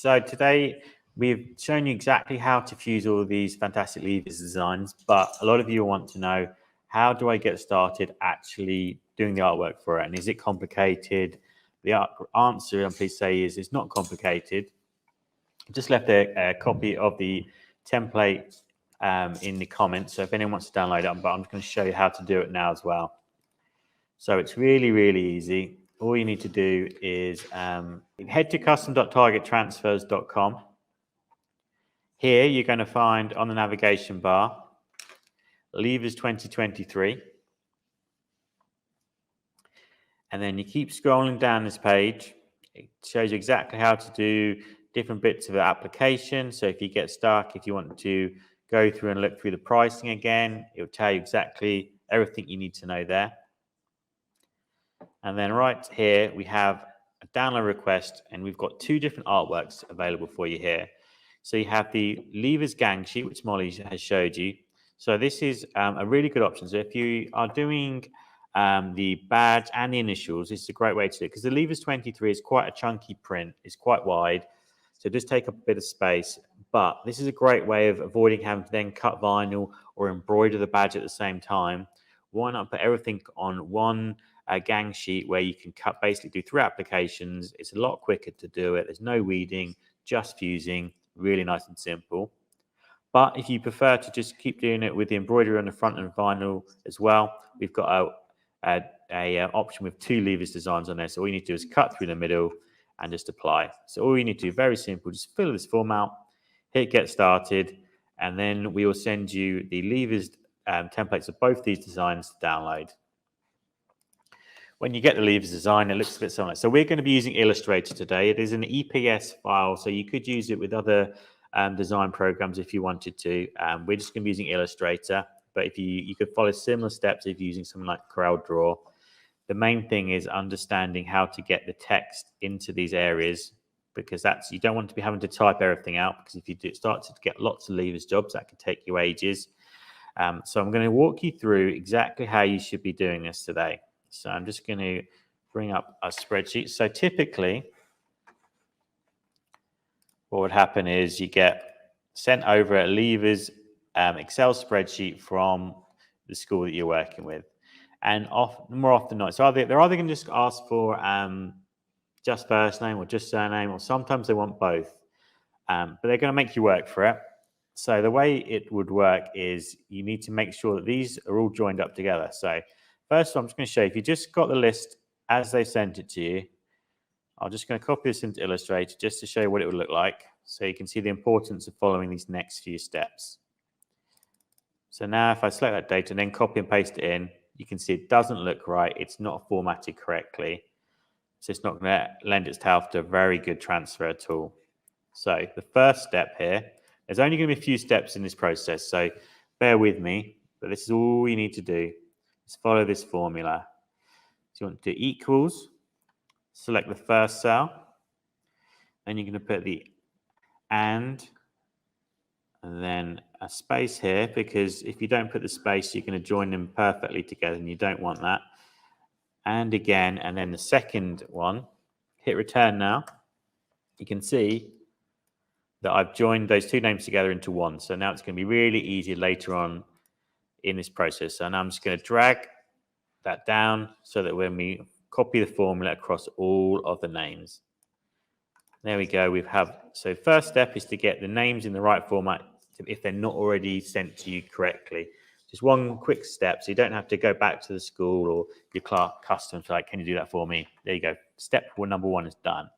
So today we've shown you exactly how to fuse all of these fantastic levers designs, but a lot of you want to know, how do I get started actually doing the artwork for it? And is it complicated? The answer, I'm pleased to say, is it's not complicated. I just left a copy of the template in the comments, so if anyone wants to download it, but I'm just going to show you how to do it now as well. So it's really, really easy. All you need to do is head to custom.targettransfers.com. Here you're going to find on the navigation bar, Levers 2023. And then you keep scrolling down this page. It shows you exactly how to do different bits of the application. So if you get stuck, if you want to go through and look through the pricing again, it will tell you exactly everything you need to know there. And then right here, we have a download request, and we've got two different artworks available for you here. So you have the Levers gang sheet, which Molly has showed you. So this is a really good option. So if you are doing the badge and the initials, this is a great way to do it, because the Levers 23 is quite a chunky print. It's quite wide, so just take up a bit of space. But this is a great way of avoiding having to then cut vinyl or embroider the badge at the same time. Why not put everything on one gang sheet where you can basically do 3 applications? It's a lot quicker to do it. There's no weeding, just fusing, really nice and simple. But if you prefer to just keep doing it with the embroidery on the front and vinyl as well, we've got a option with 2 levers designs on there. So all you need to do is cut through the middle and just apply. So all you need to do, very simple, just fill this form out, hit get started, and then we will send you the levers templates of both these designs to download. When you get the levers design, it looks a bit similar. So we're going to be using Illustrator today. It is an EPS file, so you could use it with other design programs if you wanted to. We're just going to be using Illustrator, but if you could follow similar steps if you're using something like CorelDRAW. The main thing is understanding how to get the text into these areas, because you don't want to be having to type everything out, because if you start to get lots of levers jobs, that could take you ages. So I'm going to walk you through exactly how you should be doing this today. So I'm just going to bring up a spreadsheet. So typically, what would happen is you get sent over a levers Excel spreadsheet from the school that you're working with. And more often than not, so they're either going to just ask for just first name or just surname, or sometimes they want both. But they're going to make you work for it. So the way it would work is you need to make sure that these are all joined up together. So first of all, I'm just going to show you, if you just got the list as they sent it to you, I'm just going to copy this into Illustrator just to show you what it would look like, so you can see the importance of following these next few steps. So now if I select that data and then copy and paste it in, you can see it doesn't look right. It's not formatted correctly. So it's not going to lend itself to a very good transfer tool. So the first step here, there's only going to be a few steps in this process, so bear with me, but this is all you need to do. Just follow this formula. So you want to do equals, select the first cell, then you're going to put the and then a space here, because if you don't put the space, you're going to join them perfectly together, and you don't want that. And again, and then the second one, hit return now. You can see that I've joined those 2 names together into one. So now it's going to be really easy later on in this process. So now I'm just going to drag that down so that when we copy the formula across all of the names. There we go. So first step is to get the names in the right format if they're not already sent to you correctly. Just one quick step, so you don't have to go back to the school or your customer to can you do that for me? There you go. Step number 1 is done.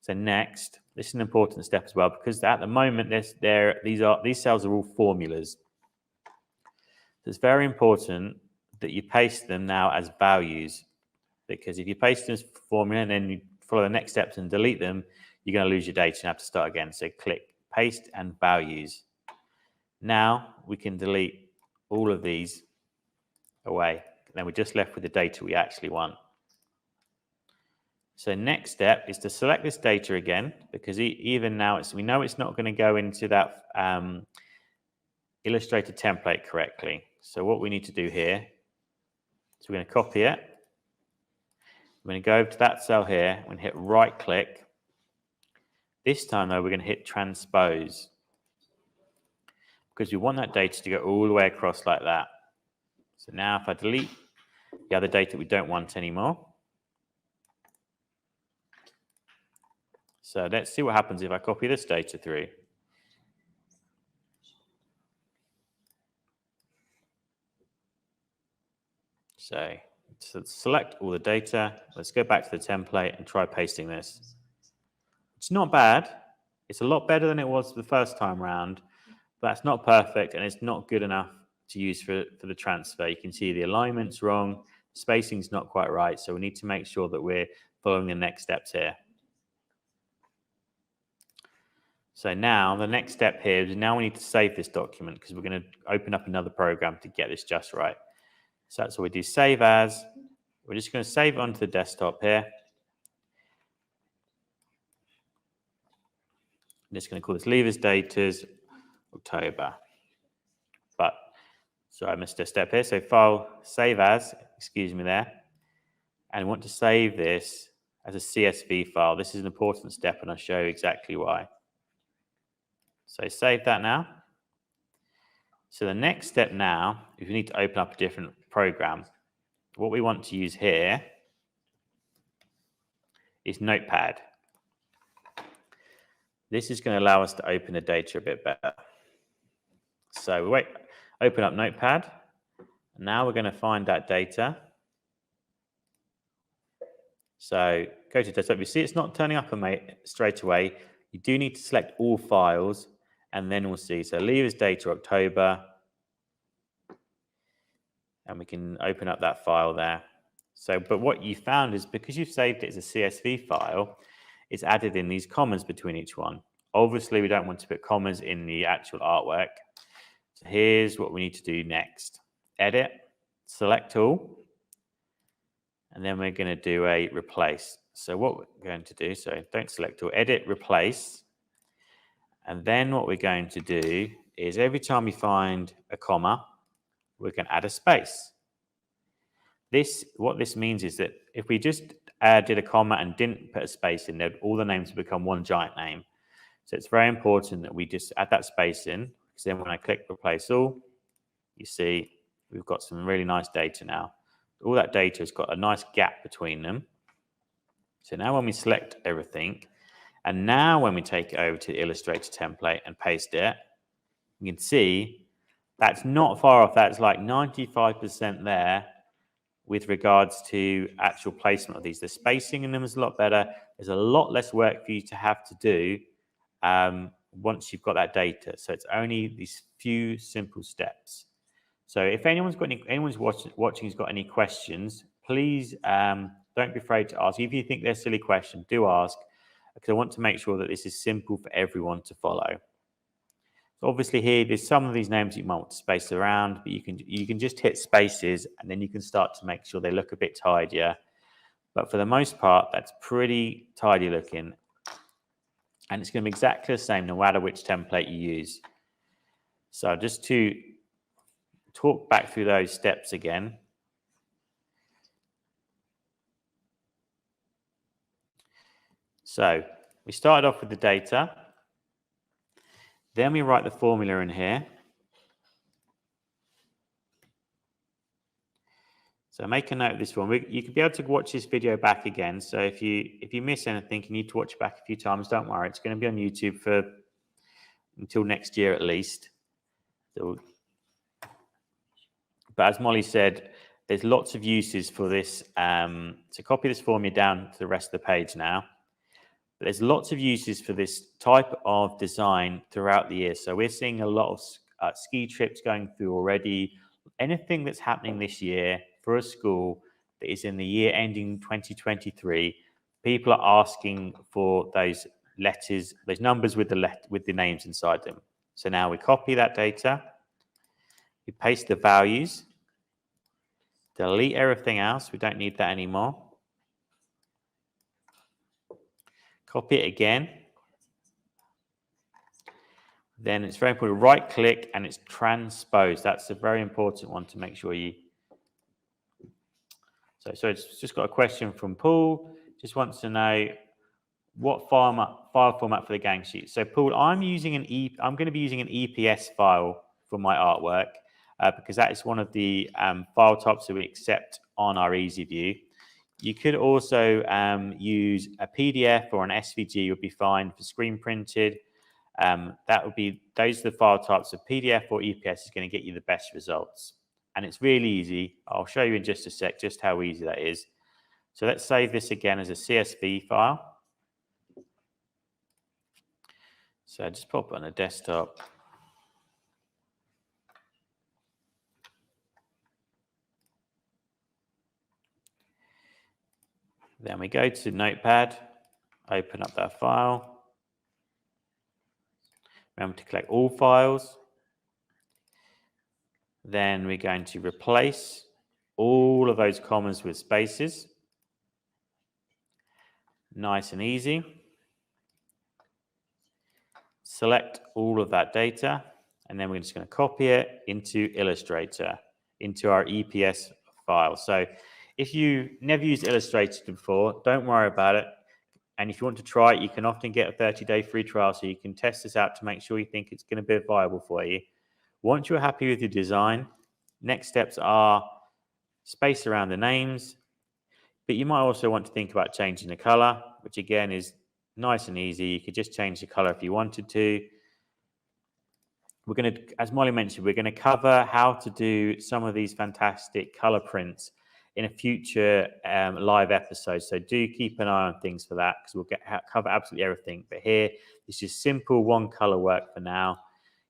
So next, this is an important step as well, because at the moment these cells are all formulas. So it's very important that you paste them now as values, because if you paste them as formula and then you follow the next steps and delete them, you're going to lose your data and have to start again. So click paste and values. Now we can delete all of these away. Then we're just left with the data we actually want. So next step is to select this data again, because even now we know it's not going to go into that Illustrator template correctly. So what we need to do here is we're going to copy it. I'm going to go over to that cell here and hit right click. This time, though, we're going to hit transpose because we want that data to go all the way across like that. So now if I delete the other data we don't want anymore. So let's see what happens if I copy this data through. So select all the data. Let's go back to the template and try pasting this. It's not bad. It's a lot better than it was the first time round, but that's not perfect and it's not good enough to use for the transfer. You can see the alignment's wrong, spacing's not quite right, so we need to make sure that we're following the next steps here. So now the next step here is now we need to save this document because we're going to open up another program to get this just right. So that's what we do, save as. We're just going to save it onto the desktop here. I'm just going to call this levers datas October. But, sorry, I missed a step here. So file, save as, excuse me there. And we want to save this as a CSV file. This is an important step and I'll show you exactly why. So save that now. So the next step now is we need to open up a different program. What we want to use here is Notepad. This is going to allow us to open the data a bit better. So we open up Notepad. Now we're going to find that data. So go to desktop. You see it's not turning up straight away. You do need to select all files and then we'll see. So levers data October. And we can open up that file there. So, but what you found is because you've saved it as a CSV file, it's added in these commas between each one. Obviously, we don't want to put commas in the actual artwork. So here's what we need to do next. Edit, select all, and then we're going to do a replace. So what we're going to do, so don't select all, edit, replace. And then what we're going to do is every time we find a comma, we can add a space. What this means is that if we just did a comma and didn't put a space in there, all the names would become one giant name. So it's very important that we just add that space in, because then when I click replace all, you see we've got some really nice data now. All that data has got a nice gap between them. So now when we select everything, and now when we take it over to the Illustrator template and paste it, you can see that's not far off. That's like 95% there with regards to actual placement of these. The spacing in them is a lot better. There's a lot less work for you to have to do once you've got that data. So it's only these few simple steps. So if anyone's watching has got any questions, please don't be afraid to ask. If you think they're a silly question, do ask, because I want to make sure that this is simple for everyone to follow. Obviously here, there's some of these names you might want to space around, but you can just hit spaces and then you can start to make sure they look a bit tidier. But for the most part, that's pretty tidy looking. And it's going to be exactly the same no matter which template you use. So just to talk back through those steps again. So we started off with the data. Then we write the formula in here. So make a note of this one. You could be able to watch this video back again. So if you miss anything, you need to watch it back a few times. Don't worry, it's going to be on YouTube for until next year at least. So, but as Molly said, there's lots of uses for this. So copy this formula down to the rest of the page now. But there's lots of uses for this type of design throughout the year. So we're seeing a lot of ski trips going through already. Anything that's happening this year for a school that is in the year ending 2023, people are asking for those letters, those numbers with the names inside them. So now we copy that data, we paste the values, delete everything else. We don't need that anymore. Copy it again. Then it's very important, right click and it's transpose. That's a very important one to make sure you. So it's just got a question from Paul. Just wants to know what file format for the gang sheet. So Paul, I'm going to be using an EPS file for my artwork because that is one of the file types that we accept on our EasyView. You could also use a PDF or an SVG would be fine for screen printed. Those are the file types of PDF or EPS is going to get you the best results. And it's really easy. I'll show you in just a sec just how easy that is. So let's save this again as a CSV file. So just pop it on a desktop. Then we go to Notepad, open up that file. Remember to collect all files. Then we're going to replace all of those commas with spaces. Nice and easy. Select all of that data, and then we're just going to copy it into Illustrator, into our EPS file. So if you never used Illustrator before, don't worry about it. And if you want to try it, you can often get a 30-day free trial, so you can test this out to make sure you think it's going to be viable for you. Once you're happy with your design, next steps are space around the names, but you might also want to think about changing the color, which again is nice and easy. You could just change the color if you wanted to. We're going to, as Molly mentioned, we're going to cover how to do some of these fantastic color prints in a future live episode. So do keep an eye on things for that because we'll cover absolutely everything. But here, it's just simple one color work for now.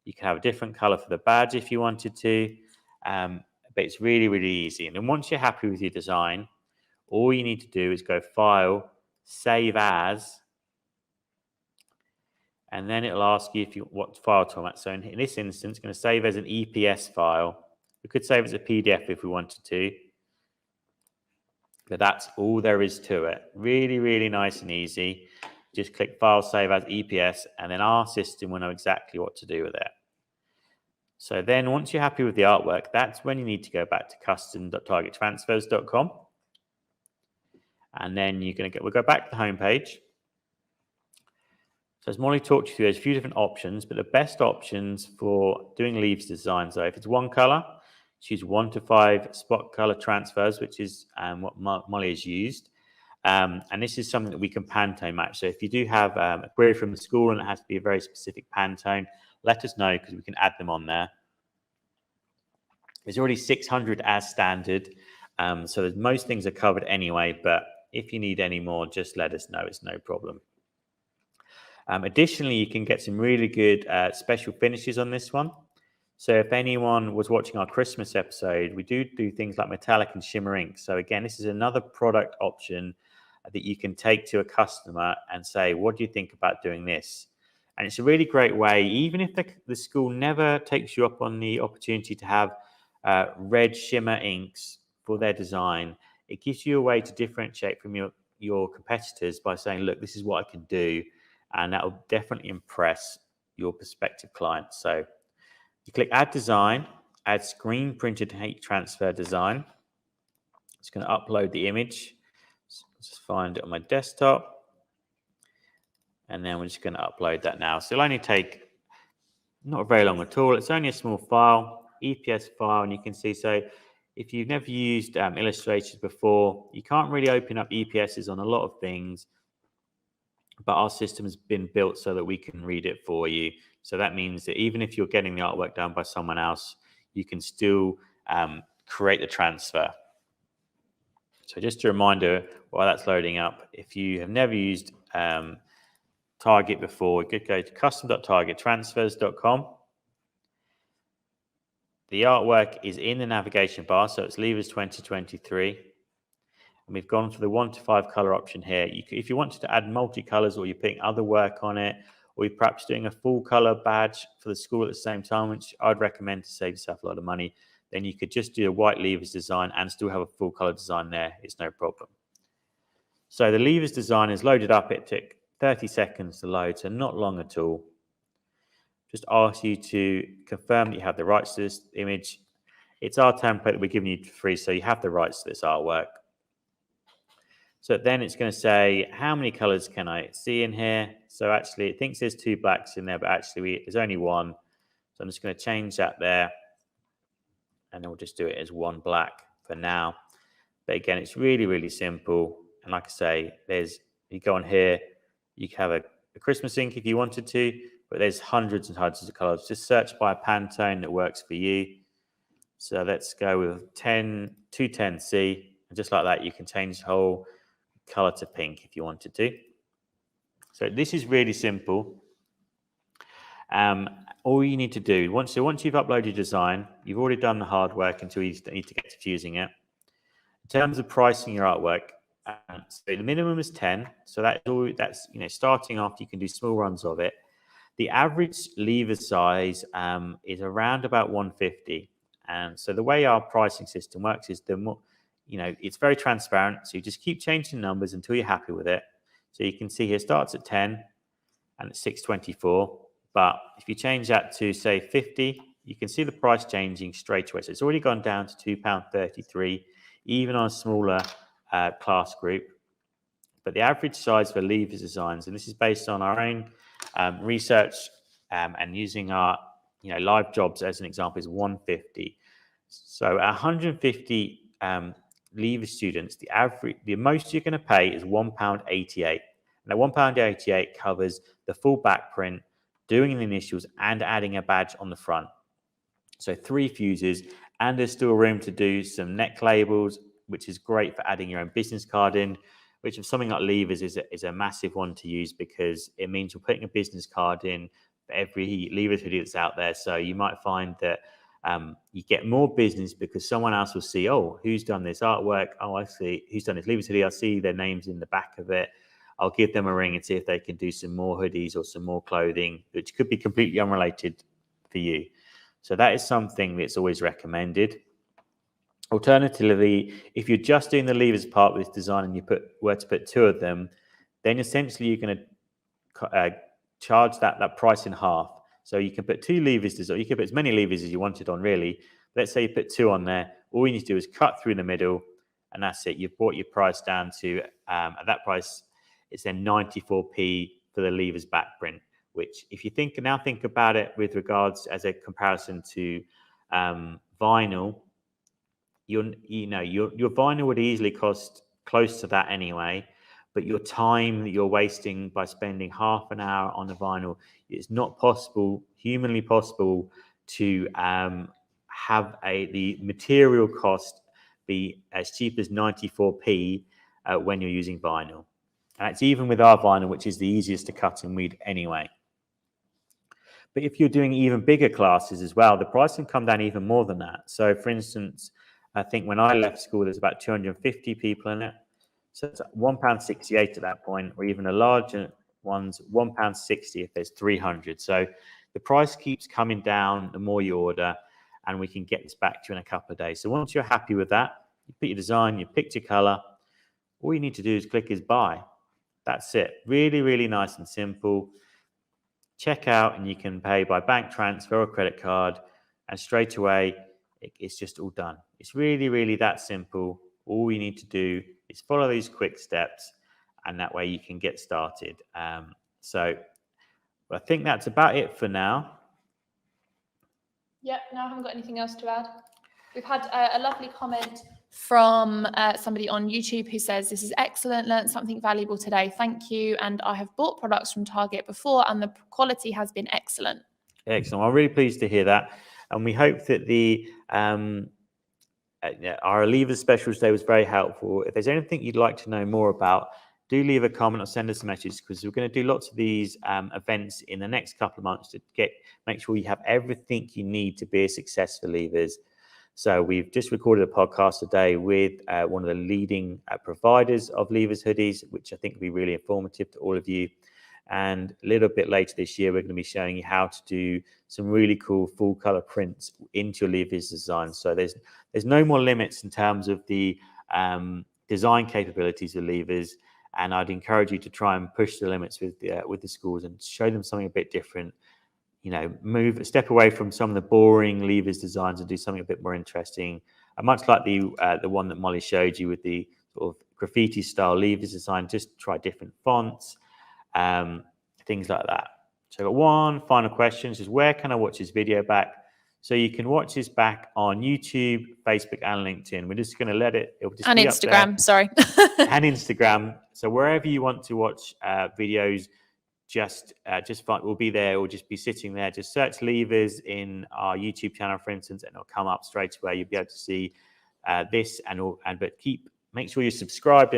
You can have a different color for the badge if you wanted to, but it's really, really easy. And then once you're happy with your design, all you need to do is go File, Save As, and then it'll ask you what file format. So in this instance, it's going to save as an EPS file. We could save as a PDF if we wanted to, but that's all there is to it. Really, really nice and easy. Just click File, Save as EPS, and then our system will know exactly what to do with it. So then once you're happy with the artwork, that's when you need to go back to custom.targettransfers.com. And then we'll go back to the home page. So as Molly talked you through, there's a few different options, but the best options for doing leaves designs, so if it's one color, choose 1 to 5 spot color transfers, which is what Molly has used. And this is something that we can Pantone match. So if you do have a query from the school and it has to be a very specific Pantone, let us know because we can add them on there. There's already 600 as standard. So most things are covered anyway, but if you need any more, just let us know. It's no problem. Additionally, you can get some really good special finishes on this one. So if anyone was watching our Christmas episode, we do things like metallic and shimmer ink. So again, this is another product option that you can take to a customer and say, what do you think about doing this? And it's a really great way, even if the school never takes you up on the opportunity to have red shimmer inks for their design, it gives you a way to differentiate from your competitors by saying, look, this is what I can do. And that will definitely impress your prospective clients. So you click Add Design, Add Screen Printed Heat Transfer Design. It's going to upload the image. So just find it on my desktop. And then we're just going to upload that now. So it'll only take not very long at all. It's only a small file, EPS file. And you can see, so if you've never used Illustrator before, you can't really open up EPSs on a lot of things. But our system has been built so that we can read it for you. So that means that even if you're getting the artwork done by someone else, you can still create the transfer. So just a reminder while that's loading up, if you have never used Target before, you could go to custom.targettransfers.com. The artwork is in the navigation bar, so it's Levers 2023. And we've gone for the 1 to 5 color option here. If you wanted to add multicolors or you're putting other work on it, or you're perhaps doing a full color badge for the school at the same time, which I'd recommend to save yourself a lot of money, then you could just do a white levers design and still have a full color design there. It's no problem. So the levers design is loaded up. It took 30 seconds to load, so not long at all. Just ask you to confirm that you have the rights to this image. It's our template that we're giving you for free, so you have the rights to this artwork. So then it's going to say, how many colors can I see in here? So actually it thinks there's 2 blacks in there, but actually there's only 1. So I'm just going to change that there, and then we'll just do it as 1 black for now. But again, it's really, really simple. And like I say, you go on here, you can have a Christmas ink if you wanted to, but there's hundreds and hundreds of colors. Just search by a Pantone that works for you. So let's go with 210C. And just like that, you can change the whole color to pink if you wanted to. So this is really simple. All you need to do, once you've uploaded your design, you've already done the hard work until you need to get to fusing it. In terms of pricing your artwork, so the minimum is 10. So that's starting off, you can do small runs of it. The average lever size is around about 150. And so the way our pricing system works is the more, it's very transparent. So you just keep changing numbers until you're happy with it. So you can see here starts at 10 and it's 624. But if you change that to say 50, you can see the price changing straight away. So it's already gone down to £2.33, even on a smaller class group. But the average size for levers designs, and this is based on our own research and using our live jobs as an example, is 150. So 150 lever students, the most you're going to pay is £1.88. And that £1.88 covers the full back print, doing the initials and adding a badge on the front. So 3 fuses, and there's still room to do some neck labels, which is great for adding your own business card in, which is something like levers is a massive one to use, because it means you're putting a business card in for every levers hoodie that's out there. So you might find that you get more business because someone else will see, oh, who's done this artwork? Oh, I see who's done this levers hoodie. I see their names in the back of it. I'll give them a ring and see if they can do some more hoodies or some more clothing, which could be completely unrelated for you. So that is something that's always recommended. Alternatively, if you're just doing the levers part with this design and you were to put 2 of them, then essentially you're going to charge that price in half. So you can put 2 levers, or you can put as many levers as you wanted on, really. Let's say you put 2 on there. All you need to do is cut through the middle, and that's it. You've brought your price down to, at that price, it's then 94p for the levers back print, which if you think about it with regards as a comparison to vinyl, your vinyl would easily cost close to that anyway, but your time that you're wasting by spending half an hour on the vinyl, it's not humanly possible to have the material cost be as cheap as 94p when you're using vinyl. And that's even with our vinyl, which is the easiest to cut and read anyway. But if you're doing even bigger classes as well, the price can come down even more than that. So for instance, I think when I left school, there's about 250 people in it. So it's £1.68 at that point, or even a larger one's £1.60 if there's 300. So the price keeps coming down the more you order, and we can get this back to you in a couple of days. So once you're happy with that, you pick your design, you picked your color, all you need to do is click is buy. That's it. Really, really nice and simple. Check out, and you can pay by bank transfer or credit card, and straight away, it's just all done. It's really, really that simple. All you need to do is follow these quick steps, and that way you can get started. So I think that's about it for now. Yep, no, I haven't got anything else to add. We've had a lovely comment from somebody on YouTube who says, this is excellent, learned something valuable today, thank you, and I have bought products from Target before and the quality has been excellent. Excellent. I'm really pleased to hear that, and we hope that our levers special today was very helpful. If there's anything you'd like to know more about, do leave a comment or send us a message, because we're going to do lots of these events in the next couple of months to make sure you have everything you need to be a successful levers. So we've just recorded a podcast today with one of the leading providers of levers hoodies, which I think will be really informative to all of you. And a little bit later this year, we're going to be showing you how to do some really cool full color prints into your levers design. So there's no more limits in terms of the design capabilities of levers. And I'd encourage you to try and push the limits with the schools and show them something a bit different. Move a step away from some of the boring levers designs and do something a bit more interesting. Much like the one that Molly showed you with the sort of graffiti style levers design, just try different fonts, things like that. So I've got one final question, which is where can I watch this video back? So you can watch this back on YouTube, Facebook, and LinkedIn. We're just going to let it. It'll just And be Instagram, up there. sorry. And Instagram. So wherever you want to watch videos, just find, we'll be there. We'll just be sitting there. Just search levers in our YouTube channel, for instance, and it'll come up straight away. You'll be able to see this but make sure you're subscribed.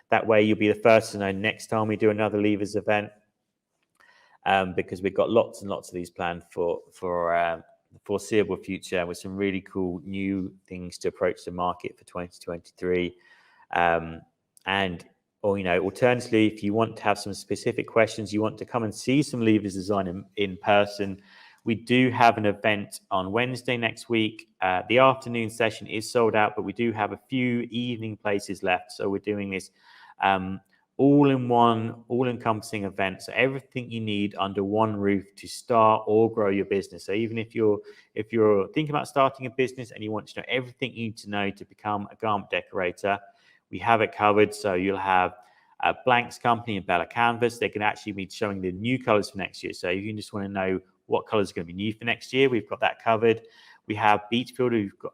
That way, you'll be the first to know next time we do another levers event. Because we've got lots and lots of these planned for the foreseeable future, with some really cool new things to approach the market for 2023. Or, alternatively, if you want to have some specific questions, you want to come and see some levers design in person, we do have an event on Wednesday next week. The afternoon session is sold out, but we do have a few evening places left. So we're doing this all-in-one, all-encompassing event. So everything you need under one roof to start or grow your business. So even if you're thinking about starting a business and you want to know everything you need to know to become a garment decorator, we have it covered. So you'll have a Blanks company and Bella Canvas. They can actually be showing the new colors for next year. So if you just want to know what colors are going to be new for next year, we've got that covered. We have Beachfield, who've got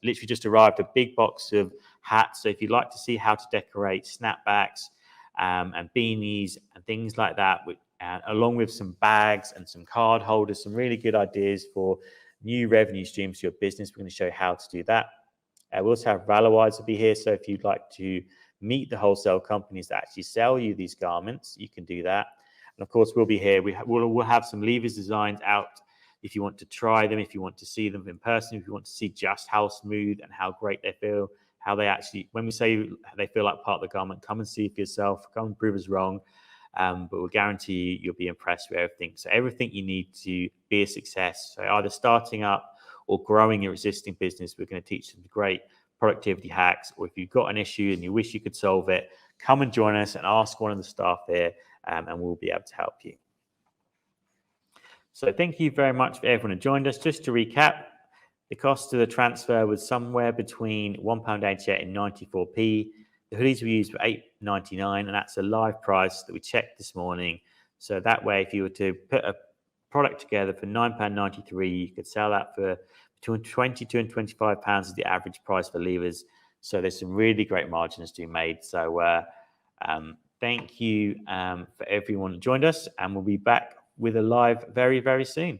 literally just arrived a big box of hats. So if you'd like to see how to decorate snapbacks and beanies and things like that, along with some bags and some card holders, some really good ideas for new revenue streams to your business, we're going to show you how to do that. We also have Valorize will be here. So if you'd like to meet the wholesale companies that actually sell you these garments, you can do that. And of course, we'll be here. We'll have some levers designs out if you want to try them, if you want to see them in person, if you want to see just how smooth and how great they feel, how they actually, when we say they feel like part of the garment, come and see for yourself, come and prove us wrong. But we'll guarantee you'll be impressed with everything. So everything you need to be a success. So either starting up or growing your existing business, we're going to teach some great productivity hacks. Or if you've got an issue and you wish you could solve it, come and join us and ask one of the staff here, and we'll be able to help you. So thank you very much for everyone who joined us. Just to recap, the cost of the transfer was somewhere between £1.88 and 94p. The hoodies we used were £8.99, and that's a live price that we checked this morning. So that way, if you were to put a product together for £9.93, you could sell that for between £22 and £25 is the average price for levers. So there's some really great margins to be made. So thank you for everyone who joined us, and we'll be back with a live very, very soon.